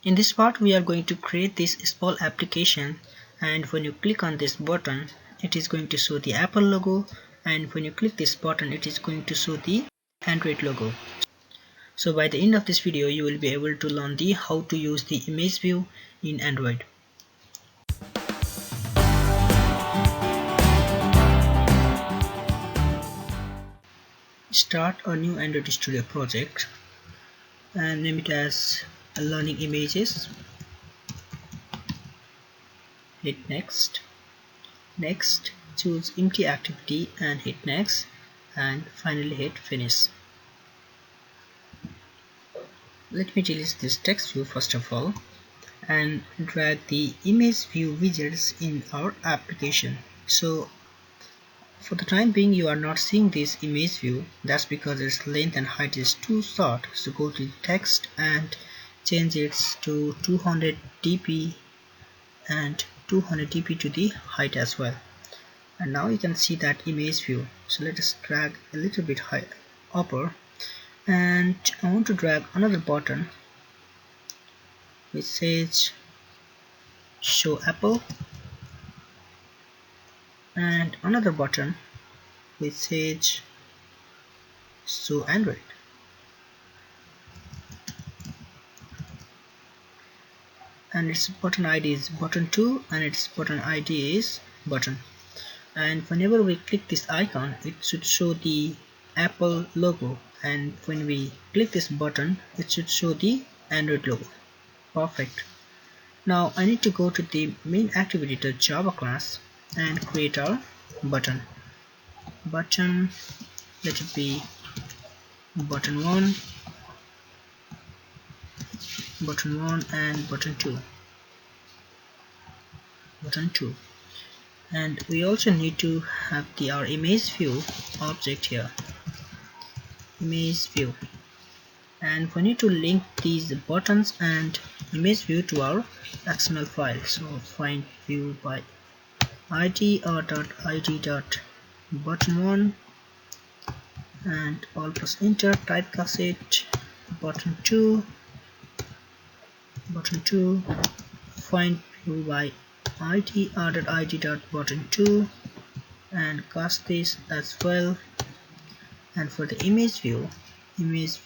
In this part we are going to create this small application, and when you click on this button it is going to show the Apple logo, and when you click this button it is going to show the Android logo. So by the end of this video you will be able to learn the how to use the image view in Android. Start a new Android Studio project and name it as learning images. Hit next. Next, choose empty activity and hit next, and finally hit finish. Let me delete this text view first of all and drag the image view widgets in our application. So for the time being you are not seeing this image view, that's because its length and height is too short. So go to text and change it to 200 dp and 200 dp to the height as well. And now you can see that image view. So let us drag a little bit higher upper, and I want to drag another button which says show Apple, and another button which says show Android. And its button ID is button 2 and its button ID is button. And whenever we click this icon it should show the Apple logo, and when we click this button it should show the Android logo. Perfect. Now I need to go to the main activity Java class and create our button. Button, let it be button 1, button 1 and button 2. Button 2. And we also need to have our image view object here. Image view. And we need to link these buttons and image view to our XML file. So find view by id or .id button1 and all plus enter, typecast it button 2, find view by id or .id button 2 and cast this as well. And for the image view is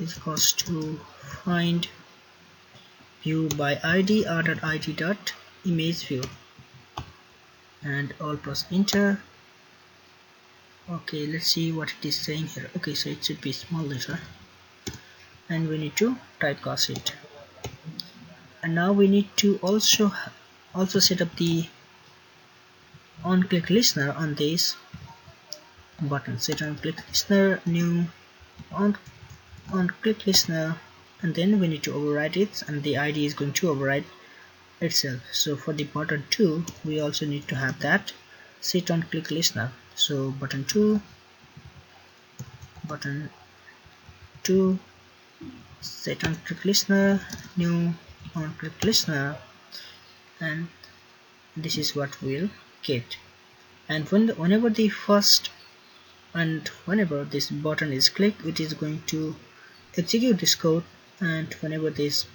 equals to find view by id or .id image view and all plus enter. Okay, let's see what it is saying here. Okay, so it should be small letter, and we need to typecast it. And now we need to also set up the on click listener on this button. Set on click listener, new on click listener, and then we need to override it, and the ID is going to override itself. So for the button 2 we also need to have that set on click listener. So button 2 set on click listener, new on click listener, and this is what we'll get. And whenever this button is clicked it is going to execute this code, and whenever this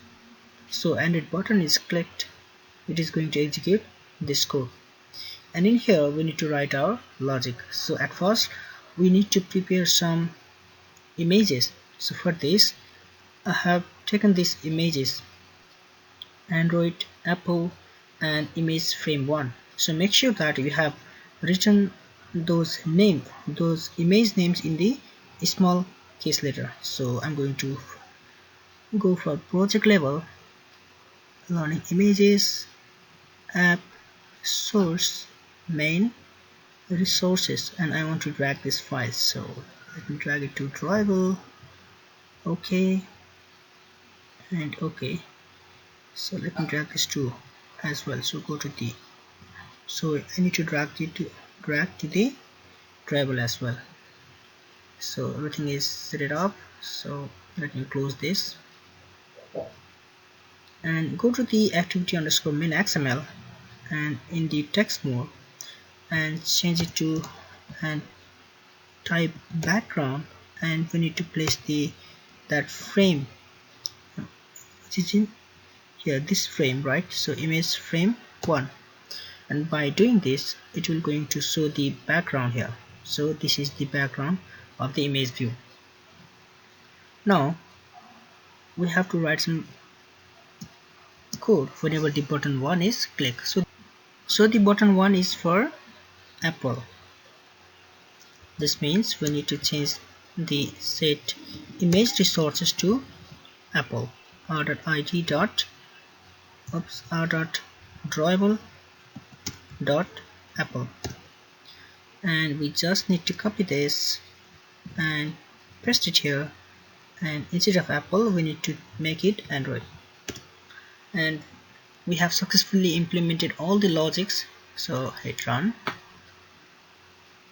Android button is clicked it is going to execute this code. And in here we need to write our logic. So at first we need to prepare some images. So for this I have taken these images, Android, Apple and image frame 1. So make sure that you have written those image names in the small case letter. So I'm going to go for project level, learning images, app, source, main, resources, and I want to drag this file. So let me drag it to driver. Okay and okay. So let me drag this to as well. So go to the I need to drag to the driver as well. So everything is set it up. So let me close this and go to the activity underscore main XML and in the text mode and change it to and type background, and we need to place that frame in here this frame, right? So image frame 1, and by doing this it will going to show the background here. So this is the background of the image view. Now we have to write some code whenever the button 1 is clicked. So the button 1 is for Apple. This means we need to change the set image resources to Apple. r.id dot r.drawable dot apple, and we just need to copy this and paste it here, and instead of Apple we need to make it Android. And we have successfully implemented all the logics. So hit run,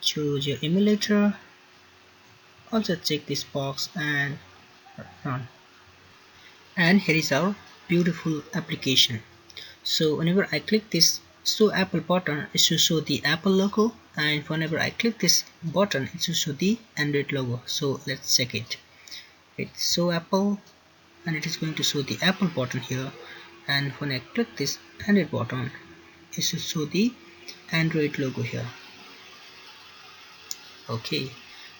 choose your emulator, also check this box and run, and here is our beautiful application. So whenever I click this show Apple button, it should show the Apple logo, and whenever I click this button it should show the Android logo. So let's check it. It's show Apple, and it is going to show the Apple button here, and when I click this Android button it should show the Android logo here. Okay,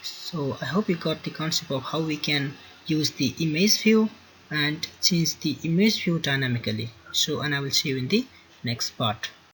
so I hope you got the concept of how we can use the image view and change the image view dynamically. So, and I will see you in the next part.